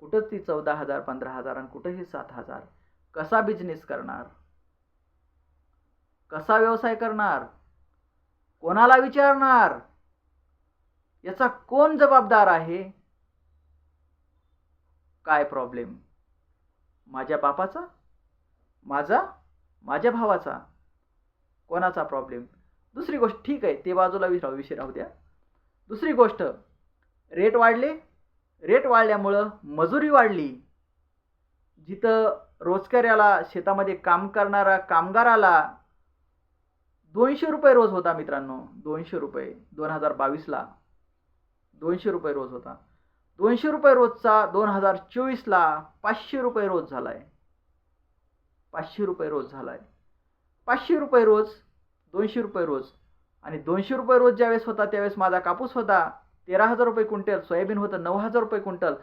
कुठं ती 14,000 15,000 आणि कुठंही 7,000. कसा बिझनेस करणार, कसा व्यवसाय करणार, कोणाला विचारणार, याचा कोण जबाबदार आहे? काय प्रॉब्लेम? माझ्या बापाचा, माझ्या भावाचा, कोणाचा प्रॉब्लेम? दुसरी गोष्ट, ठीक आहे ते बाजूला विषय राहू द्या. दुसरी गोष्ट, रेट वाढल्यामुळं मजुरी वाढली. जिथं रोजगाराला, शेतामध्ये काम करणारा कामगाराला 200 रुपये रोज होता मित्रांनो. 200 रुपये 2022ला 200 रुपये रोज होता. 200 रुपये रोजचा 2024ला 500 रुपये रोज झालाय. 500 रुपये रोज झालाय. 500 रुपये रोज, 200 रुपये रोज. आणि 200 रुपये रोज ज्यावेळेस होता त्यावेळेस माझा कापूस होता 13,000 रुपये क्विंटल, सोयाबीन होतं 9,000 रुपये क्विंटल.